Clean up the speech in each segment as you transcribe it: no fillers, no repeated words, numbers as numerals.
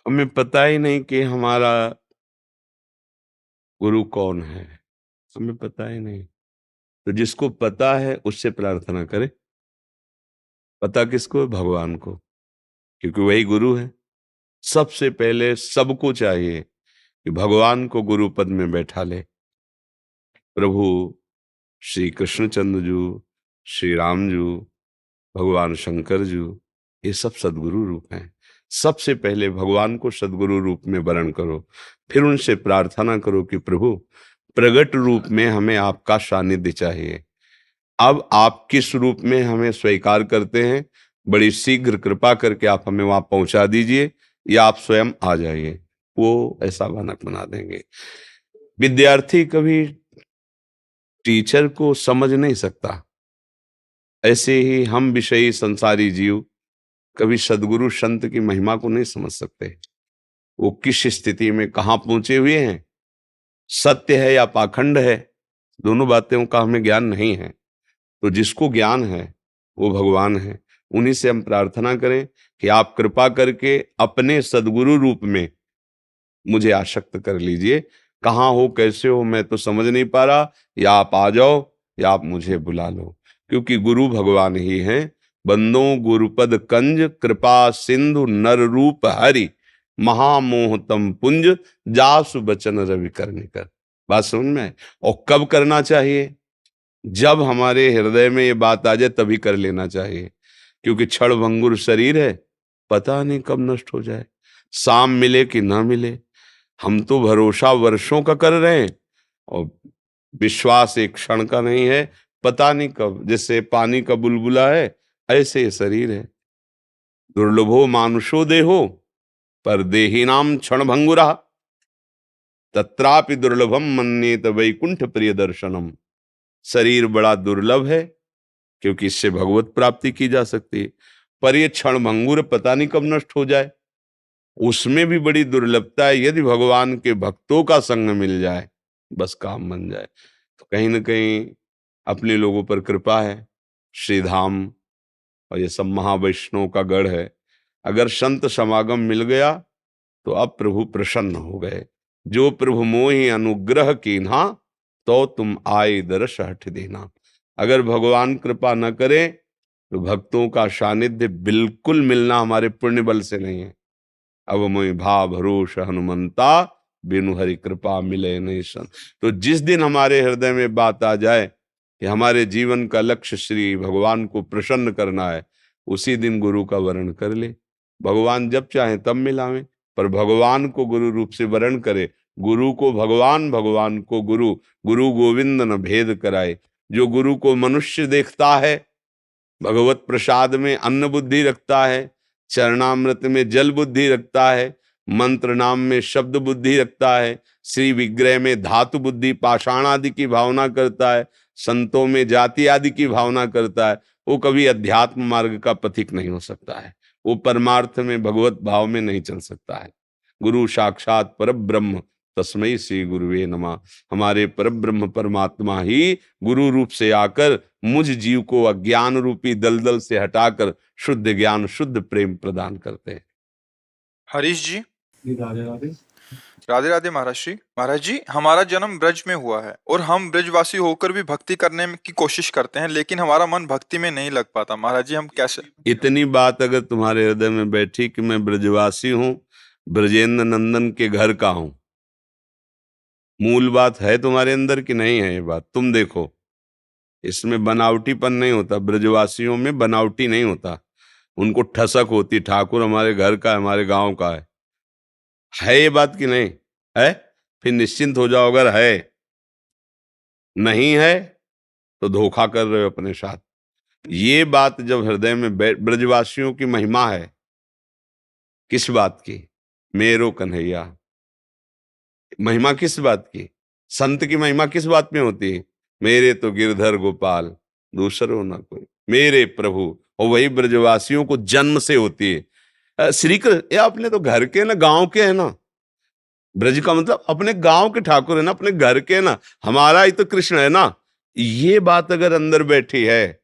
हमें पता ही नहीं कि हमारा गुरु कौन है, हमें पता ही नहीं। तो जिसको पता है उससे प्रार्थना करें। पता किसको है? भगवान को, क्योंकि वही गुरु है। सबसे पहले सबको चाहिए कि भगवान को गुरु पद में बैठा ले। प्रभु श्री कृष्णचंद्र जी, श्री राम जी, भगवान शंकर जी, ये सब सदगुरु रूप हैं। सबसे पहले भगवान को सदगुरु रूप में वरण करो, फिर उनसे प्रार्थना करो कि प्रभु प्रगट रूप में हमें आपका सानिध्य चाहिए। अब आप किस रूप में हमें स्वीकार करते हैं, बड़ी शीघ्र कृपा करके आप हमें वहां पहुंचा दीजिए, या आप स्वयं आ जाइए, वो ऐसा भनक बना देंगे। विद्यार्थी कभी टीचर को समझ नहीं सकता, ऐसे ही हम विषयी संसारी जीव कभी सदगुरु संत की महिमा को नहीं समझ सकते। वो किस स्थिति में कहाँ पहुंचे हुए हैं, सत्य है या पाखंड है, दोनों बातों का हमें ज्ञान नहीं है। तो जिसको ज्ञान है वो भगवान है। उन्हीं से हम प्रार्थना करें कि आप कृपा करके अपने सदगुरु रूप में मुझे आसक्त कर लीजिए। कहाँ हो, कैसे हो, मैं तो समझ नहीं पा रहा, या आप आ जाओ या आप मुझे बुला लो, क्योंकि गुरु भगवान ही हैं। बंदों गुरुपद कंज, कृपा सिंधु नर रूप हरि, महामोहतम पुंज, जासु बचन रवि कर निकर। बात समझ में? और कब करना चाहिए? जब हमारे हृदय में ये बात आ जाए तभी कर लेना चाहिए, क्योंकि क्षण भंगुर शरीर है, पता नहीं कब नष्ट हो जाए, शाम मिले कि ना मिले। हम तो भरोसा वर्षों का कर रहे हैं और विश्वास एक क्षण का नहीं है, पता नहीं कब। जैसे पानी का बुलबुला है, ऐसे ये शरीर है। दुर्लभो मानुषो देहो, पर देहिनाम क्षण भंगुरा, तत्रापि दुर्लभम मन्येत वैकुंठ प्रिय दर्शनम। शरीर बड़ा दुर्लभ है, क्योंकि इससे भगवत प्राप्ति की जा सकती है, पर ये क्षण भंगुर, पता नहीं कब नष्ट हो जाए। उसमें भी बड़ी दुर्लभता है, यदि भगवान के भक्तों का संग मिल जाए, बस काम बन जाए। तो कहीं ना कहीं अपने लोगों पर कृपा है। श्रीधाम और ये सब महावैष्णव का गढ़ है। अगर संत समागम मिल गया तो अब प्रभु प्रसन्न हो गए। जो प्रभु मोहि अनुग्रह कीन्हा, तो तुम आए दरस हठ देना। अगर भगवान कृपा न करे तो भक्तों का सानिध्य बिल्कुल मिलना हमारे पुण्य बल से नहीं है। अब मोहि भा भरोस हनुमंता, बिनु हरि कृपा मिले नहीं सन। तो जिस दिन हमारे हृदय में बात आ जाए कि हमारे जीवन का लक्ष्य श्री भगवान को प्रसन्न करना है, उसी दिन गुरु का वरण कर ले। भगवान जब चाहे तब मिलावे, पर भगवान को गुरु रूप से वरण करे। गुरु को भगवान, भगवान को गुरु, गुरु गोविंद न भेद कराए। जो गुरु को मनुष्य देखता है, भगवत प्रसाद में अन्न बुद्धि रखता है, चरणामृत में जल बुद्धि रखता है, मंत्र नाम में शब्द बुद्धि रखता है, श्री विग्रह में धातु बुद्धि पाषाण आदि की भावना करता है, संतों में जाति आदि की भावना करता है, वो कभी अध्यात्म मार्ग का पथिक नहीं हो सकता है। वो परमार्थ में भगवत भाव में नहीं चल सकता है। गुरु साक्षात परब्रह्म, तस्मै श्री गुरुवे नमः। हमारे परब्रह्म परमात्मा ही गुरु रूप से आकर मुझ जीव को अज्ञान रूपी दलदल से हटाकर शुद्ध ज्ञान, शुद्ध प्रेम प्रदान करते हैं। हरीश जी, राधे राधे। राधे राधे महाराज जी। महाराज जी, हमारा जन्म ब्रज में हुआ है और हम ब्रजवासी होकर भी भक्ति करने की कोशिश करते हैं, लेकिन हमारा मन भक्ति में नहीं लग पाता। महाराज जी, हम कैसे? इतनी बात अगर तुम्हारे हृदय में बैठी कि मैं ब्रजवासी हूं, ब्रजेंद्र नंदन के घर का हूं, मूल बात है तुम्हारे अंदर कि नहीं है? ये बात तुम देखो, इसमें बनावटीपन नहीं होता। ब्रजवासियों में बनावटी नहीं होता, उनको ठसक होती, ठाकुर हमारे घर का है, हमारे गांव का है ये बात कि नहीं है? फिर निश्चिंत हो जाओ। अगर है, नहीं है तो धोखा कर रहे हो अपने साथ। ये बात जब हृदय में ब्रजवासियों की महिमा है, किस बात की? मेरो कन्हैया। महिमा किस बात की? संत की महिमा किस बात में होती है? मेरे तो गिरधर गोपाल, दूसरो ना कोई, मेरे प्रभु। और वही ब्रजवासियों को जन्म से होती है। श्री कृष्ण ये अपने तो घर के ना, गांव के है ना। ब्रज का मतलब अपने गांव के ठाकुर है ना, अपने घर के ना, हमारा ही तो कृष्ण है ना। ये बात अगर अंदर बैठी है,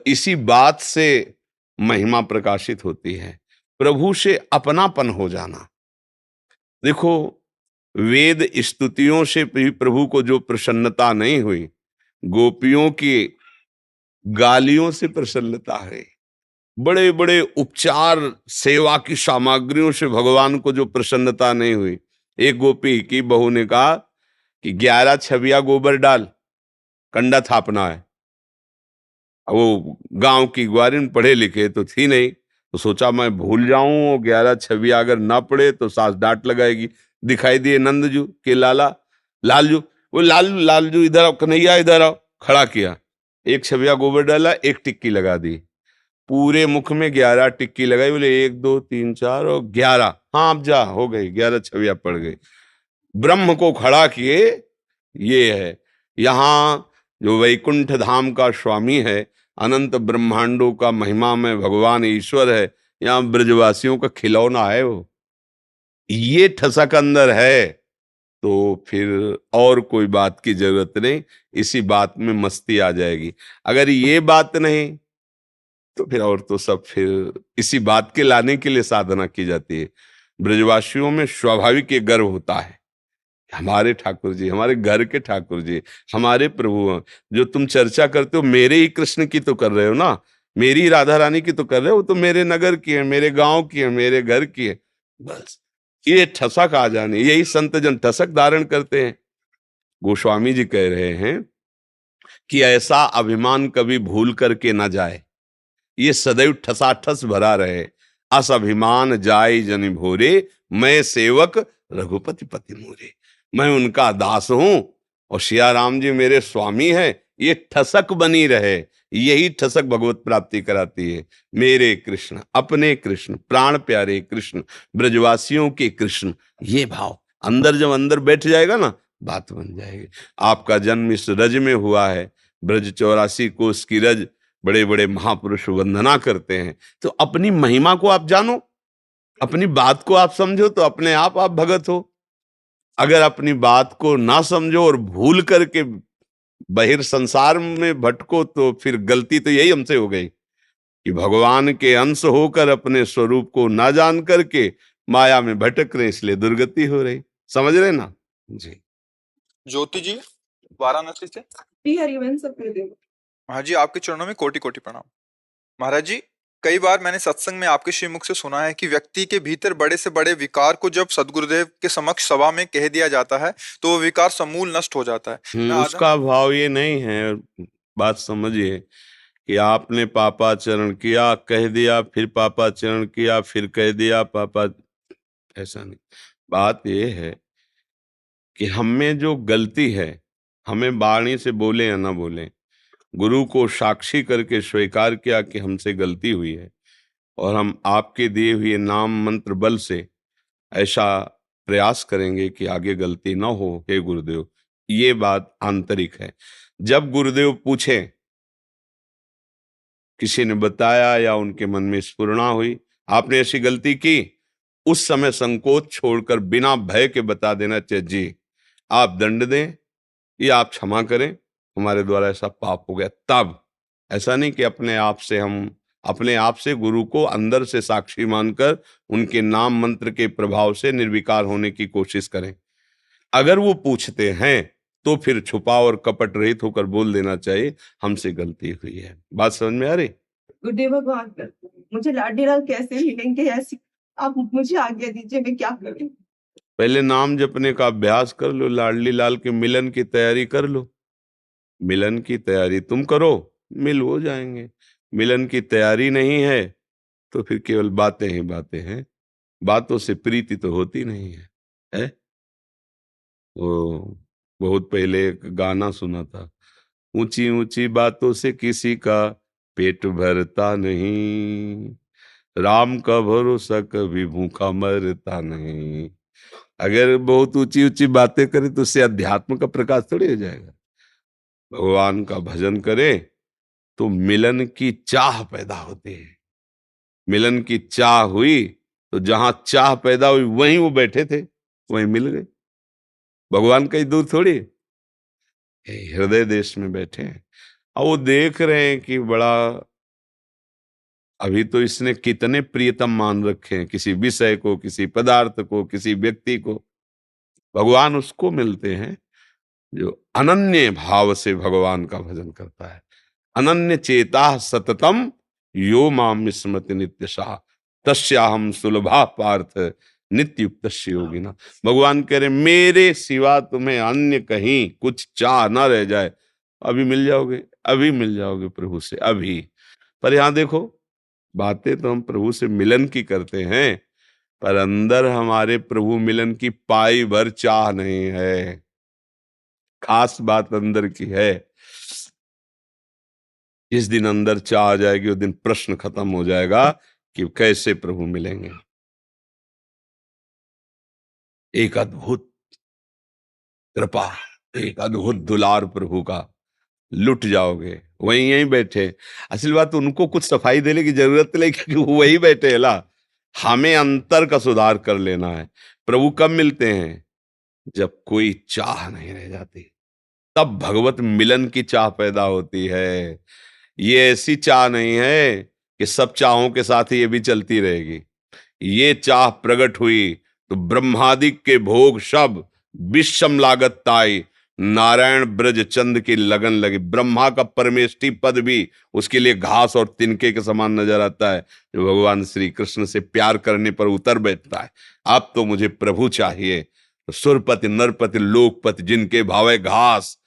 इसी बात से महिमा प्रकाशित होती है। प्रभु से अपनापन हो जाना, देखो, वेद स्तुतियों से भी प्रभु को जो प्रसन्नता नहीं हुई, गोपियों की गालियों से प्रसन्नता है। बड़े बड़े उपचार सेवा की सामग्रियों से भगवान को जो प्रसन्नता नहीं हुई। एक गोपी की बहू ने कहा कि 11 छबिया गोबर डाल, कंडा थापना है। अब वो गांव की ग्वारिन पढ़े लिखे तो थी नहीं, तो सोचा मैं भूल जाऊं, 11 छबिया अगर ना पढ़े तो सास डांट लगाएगी। दिखाई दिए नंदजू के लाला, लालजू, वो लालजू इधर आओ, कन्हैया इधर आओ, खड़ा किया। एक छबिया गोबर डाला, एक टिक्की लगा दी, पूरे मुख में 11 टिक्की लगाई। बोले 1 2 3 4 और 11, हाँ अब जा, हो गई, 11 छवियां पड़ गई। ब्रह्म को खड़ा किए। ये है यहाँ जो वैकुंठ धाम का स्वामी है, अनंत ब्रह्मांडों का महिमा में भगवान ईश्वर है, यहाँ ब्रजवासियों का खिलौना है वो। ये ठसक अंदर है तो फिर और कोई बात की जरूरत नहीं, इसी बात में मस्ती आ जाएगी। अगर ये बात नहीं तो फिर और तो सब फिर इसी बात के लाने के लिए साधना की जाती है। ब्रजवासियों में स्वाभाविक ये गर्व होता है, हमारे ठाकुर जी, हमारे घर के ठाकुर जी, हमारे प्रभु हैं। जो तुम चर्चा करते हो मेरे ही कृष्ण की तो कर रहे हो ना, मेरी ही राधा रानी की तो कर रहे हो, वो तो मेरे नगर की है, मेरे गांव की है, मेरे घर की है। बस ये ठसक आ जानी, यही संत जन ठसक धारण करते हैं। गोस्वामी जी कह रहे हैं कि ऐसा अभिमान कभी भूल करके ना जाए, ये सदैव ठसाठस भरा रहे। अस अभिमान जाय जनि भोरे, मैं सेवक रघुपति पति मोरे। मैं उनका दास हूं और सिया राम जी मेरे स्वामी हैं, ये ठसक बनी रहे। यही ठसक भगवत प्राप्ति कराती है। मेरे कृष्ण, अपने कृष्ण, प्राण प्यारे कृष्ण, ब्रजवासियों के कृष्ण, ये भाव अंदर जब अंदर बैठ जाएगा ना, बात बन जाएगी। आपका जन्म इस रज में हुआ है, ब्रज 84 कोस की रज, बड़े बड़े महापुरुष वंदना करते हैं। तो अपनी महिमा को आप जानो, अपनी बात को आप समझो, तो अपने आप भगत हो। अगर अपनी बात को ना समझो और भूल करके बहिर संसार में भटको, तो फिर गलती तो यही हमसे हो गई कि भगवान के अंश होकर अपने स्वरूप को ना जान करके माया में भटक रहे, इसलिए दुर्गति हो रही। समझ रहे ना जी। ज्योति जी वाराणसी से। हरिवंश गुरुदेव। हाँ जी, आपके चरणों में कोटि कोटि प्रणाम। महाराज जी, कई बार मैंने सत्संग में आपके श्रीमुख से सुना है कि व्यक्ति के भीतर बड़े से बड़े विकार को जब सदगुरुदेव के समक्ष सभा में कह दिया जाता है तो वो विकार समूल नष्ट हो जाता है। मैं उसका भाव ये नहीं है, बात समझिए कि आपने पापाचरण किया, कह दिया, फिर पापाचरण किया, फिर कह दिया पापा, ऐसा नहीं। बात ये है कि हम में जो गलती है, हमें वाणी से बोले या ना बोले, गुरु को साक्षी करके स्वीकार किया कि हमसे गलती हुई है, और हम आपके दिए हुए नाम मंत्र बल से ऐसा प्रयास करेंगे कि आगे गलती ना हो। हे गुरुदेव, ये बात आंतरिक है। जब गुरुदेव पूछें, किसी ने बताया या उनके मन में स्फुरणा हुई आपने ऐसी गलती की, उस समय संकोच छोड़कर बिना भय के बता देना चाहिए, जी आप दंड दें या आप क्षमा करें, हमारे द्वारा ऐसा पाप हो गया। तब ऐसा नहीं कि अपने आप से गुरु को अंदर से साक्षी मानकर उनके नाम मंत्र के प्रभाव से निर्विकार होने की कोशिश करें। अगर वो पूछते हैं तो फिर छुपा और कपट रहित होकर बोल देना चाहिए, हमसे गलती हुई है। बात समझ में आ रही? गुरुदेव भगवान, मुझे लाडी लाल कैसे मिलेंगे, ऐसी आप मुझे आज्ञा दीजिए, मैं क्या करूं? पहले नाम जपने का अभ्यास कर लो, लाडली लाल के मिलन की तैयारी कर लो। मिलन की तैयारी तुम करो, मिल हो जाएंगे। मिलन की तैयारी नहीं है तो फिर केवल बातें ही बातें हैं, बातों से प्रीति तो होती नहीं है? वो बहुत पहले एक गाना सुना था, ऊंची ऊंची बातों से किसी का पेट भरता नहीं, राम का भरोसा कभी भूखा मरता नहीं। अगर बहुत ऊंची ऊंची बातें करे तो उससे अध्यात्म का प्रकाश थोड़ी हो जाएगा। भगवान का भजन करे तो मिलन की चाह पैदा होती है। मिलन की चाह हुई तो जहां चाह पैदा हुई वहीं वो बैठे थे, वहीं मिल गए। भगवान कहीं दूर थोड़ी, हृदय देश में बैठे हैं। अब वो देख रहे हैं कि बड़ा अभी तो इसने कितने प्रियतम मान रखे हैं, किसी विषय को, किसी पदार्थ को, किसी व्यक्ति को। भगवान उसको मिलते हैं जो अनन्य भाव से भगवान का भजन करता है। अनन्य चेता सततम यो माम स्मृति नित्यशः तस्याहम सुलभा पार्थ नित्युक्त योगिना। भगवान कह रहे मेरे सिवा तुम्हें अन्य कहीं कुछ चाह ना रह जाए, अभी मिल जाओगे, अभी मिल जाओगे प्रभु से अभी। पर यहां देखो, बातें तो हम प्रभु से मिलन की करते हैं, पर अंदर हमारे प्रभु मिलन की पाई भर चाह नहीं है। खास बात अंदर की है। जिस दिन अंदर चाह आ जाएगी उस दिन प्रश्न खत्म हो जाएगा कि कैसे प्रभु मिलेंगे। एक अद्भुत कृपा, एक अद्भुत दुलार प्रभु का लुट जाओगे। वहीं यहीं बैठे, असल बात उनको कुछ सफाई देने की जरूरत नहीं, क्योंकि वो वही बैठे है ला। हमें अंतर का सुधार कर लेना है। प्रभु कब मिलते हैं? जब कोई चाह नहीं रह जाती, तब भगवत मिलन की चाह पैदा होती है। ये ऐसी चाह नहीं है कि सब चाहों के साथ ही ये भी चलती रहेगी। ये चाह प्रकट हुई तो ब्रह्मादिक के भोग सब विषम लागत ताई, नारायण ब्रज चंद की लगन लगी। ब्रह्मा का परमेष्ठी पद भी उसके लिए घास और तिनके के समान नजर आता है, जो भगवान श्री कृष्ण से प्यार करने पर उतर बैठता है। अब तो मुझे प्रभु चाहिए। तो सुरपति नरपति लोकपति जिनके भावे घास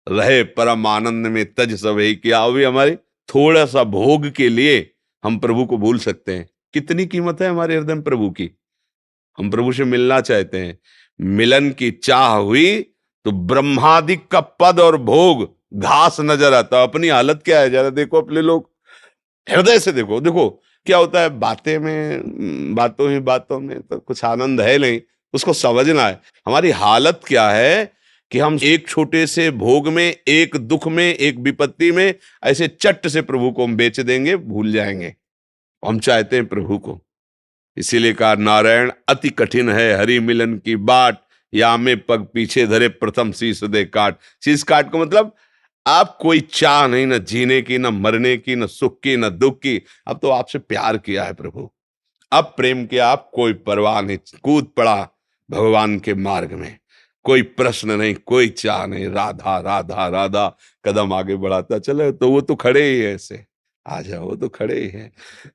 रहे परम आनंद में तज सब ही किया। अभी हमारे थोड़ा सा भोग के लिए हम प्रभु को भूल सकते हैं। कितनी कीमत है हमारे हृदय में प्रभु की। हम प्रभु से मिलना चाहते हैं, मिलन की चाह हुई तो ब्रह्मादिक का पद और भोग घास नजर आता। अपनी हालत क्या है जरा देखो, अपने लोग हृदय से देखो। देखो क्या होता है, बातें में, बातों ही बातों में तो कुछ आनंद है नहीं, उसको समझना है। हमारी हालत क्या है कि हम एक छोटे से भोग में, एक दुख में, एक विपत्ति में ऐसे चट से प्रभु को हम बेच देंगे, भूल जाएंगे। हम चाहते हैं प्रभु को। इसीलिए कहा नारायण अति कठिन है हरि मिलन की बाट, या में पग पीछे धरे प्रथम शीश दे काट। शीश काट को मतलब आप कोई चाह नहीं, न जीने की, न मरने की, न सुख की, न दुख की। अब तो आपसे प्यार किया है प्रभु, अब प्रेम किया, आप कोई परवाह नहीं, कूद पड़ा भगवान के मार्ग में। कोई प्रश्न नहीं, कोई चाह नहीं, राधा राधा राधा कदम आगे बढ़ाता चले। तो वो तो खड़े ही है ऐसे, आ जाओ, वो तो खड़े ही है।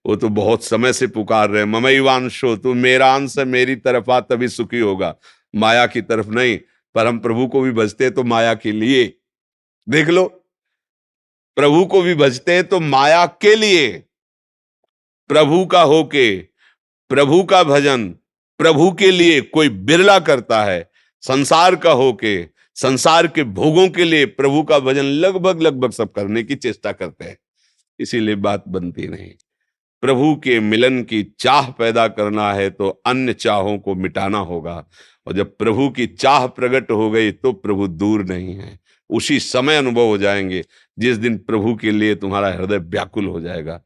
वो तो बहुत समय से पुकार रहे, ममैवांशो, तू मेरा अंश है, मेरी तरफ आ तभी सुखी होगा, माया की तरफ नहीं। पर हम प्रभु को भी भजते तो माया के लिए। देख लो, प्रभु को भी भजते हैं तो माया के लिए। प्रभु का होके प्रभु का भजन प्रभु के लिए कोई बिरला करता है। संसार का होके संसार के भोगों के लिए प्रभु का भजन लगभग लगभग सब करने की चेष्टा करते हैं। इसीलिए बात बनती नहीं। प्रभु के मिलन की चाह पैदा करना है तो अन्य चाहों को मिटाना होगा। और जब प्रभु की चाह प्रकट हो गई तो प्रभु दूर नहीं है, उसी समय अनुभव हो जाएंगे जिस दिन प्रभु के लिए तुम्हारा हृदय व्याकुल हो जाएगा।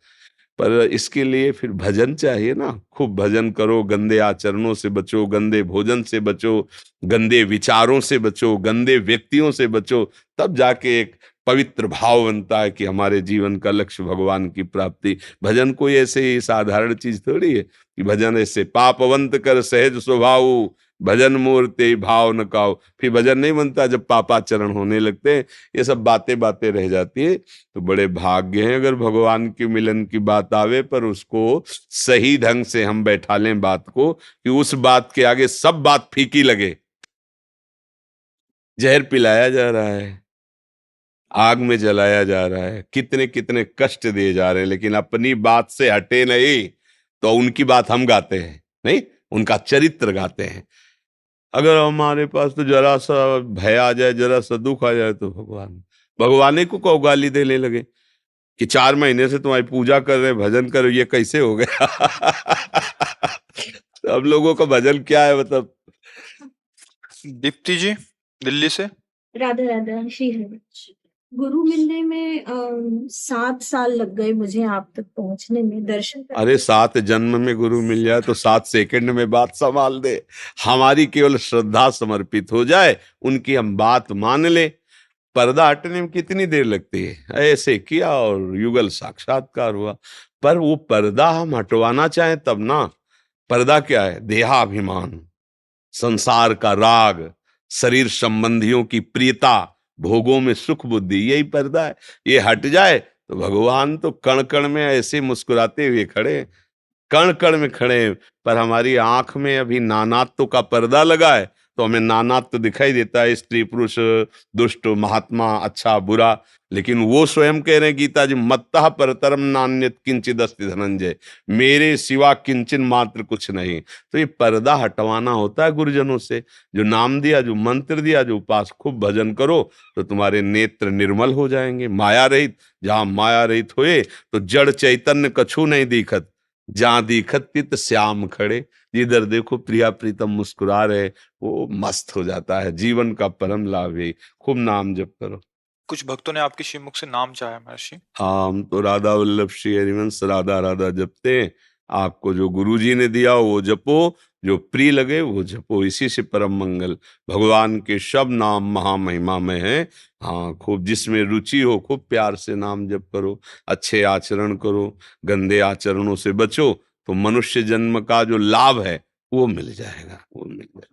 पर इसके लिए फिर भजन चाहिए ना। खूब भजन करो, गंदे आचरणों से बचो, गंदे भोजन से बचो, गंदे विचारों से बचो, गंदे व्यक्तियों से बचो। तब जाके एक पवित्र भाव बनता है कि हमारे जीवन का लक्ष्य भगवान की प्राप्ति। भजन कोई ऐसे ही साधारण चीज थोड़ी है कि भजन ऐसे पापवंत कर सहज स्वभाव, भजन मूर्ति भाव न काओ। फिर भजन नहीं बनता जब पापाचरण होने लगते हैं, ये सब बातें बातें रह जाती है। तो बड़े भाग्य हैं अगर भगवान के मिलन की बात आवे, पर उसको सही ढंग से हम बैठा लें बात को, कि उस बात के आगे सब बात फीकी लगे। जहर पिलाया जा रहा है, आग में जलाया जा रहा है, कितने कितने कष्ट दिए जा रहे हैं, लेकिन अपनी बात से हटे नहीं। तो उनकी बात हम गाते हैं नहीं, उनका चरित्र गाते हैं। अगर हमारे पास तो जरा सा भय आ जाए, जरा सा दुख आ जाए, तो भगवान को गाली देने लगे कि 4 महीने से तुम्हारी पूजा कर रहे, भजन कर रहे, ये कैसे हो गया। तो हम लोगों का भजन क्या है मतलब। दीप्ति जी दिल्ली से। राधा राधा श्री हरि। गुरु मिलने में 7 साल लग गए मुझे आप तक पहुंचने में, दर्शन करने। अरे 7 जन्म में गुरु मिल जाए तो 7 सेकंड में बात संभाल दे। हमारी केवल श्रद्धा समर्पित हो जाए, उनकी हम बात मान ले, पर्दा हटने में कितनी देर लगती है, ऐसे किया और युगल साक्षात्कार हुआ। पर वो पर्दा हम हटवाना चाहें तब ना। पर्दा क्या है? देहाभिमान, संसार का राग, शरीर संबंधियों की प्रियता, भोगों में सुख बुद्धि, यही पर्दा है। ये हट जाए तो भगवान तो कण कण में ऐसे मुस्कुराते हुए खड़े हैं, कण कण में खड़े हैं। पर हमारी आंख में अभी नानात्व का पर्दा लगा है, तो हमें नानात्व दिखाई देता है, स्त्री पुरुष, दुष्ट महात्मा, अच्छा बुरा। लेकिन वो स्वयं कह रहे हैं गीता जी, मत्तः परतरम नान्यत् किंचिद अस्ति धनंजय, मेरे सिवा किंचन मात्र कुछ नहीं। तो ये पर्दा हटवाना होता है गुरुजनों से। जो नाम दिया, जो मंत्र दिया, जो उपास, खूब भजन करो तो तुम्हारे नेत्र निर्मल हो जाएंगे, माया रहित। जहां माया रहित हुए तो जड़ चैतन्य कछु नहीं दिखत, जहां दिखत चित श्याम खड़े। जिधर देखो प्रिया प्रीतम मुस्कुरा रहे, वो मस्त हो जाता है। जीवन का परम लाभ है। खूब नाम जप करो। कुछ भक्तों ने आपके श्रीमुख से नाम चाहा महर्षि। हाँ, हम तो राधा वल्लभ श्री हरिवंश राधा राधा जपते हैं। आपको जो गुरु जी ने दिया वो जपो, जो प्रिय लगे वो जपो, इसी से परम मंगल। भगवान के सब नाम महामहिमा में है। हाँ, खूब जिसमें रुचि हो खूब प्यार से नाम जप करो, अच्छे आचरण करो, गंदे आचरणों से बचो, तो मनुष्य जन्म का जो लाभ है वो मिल जाएगा, वो मिल जाएगा।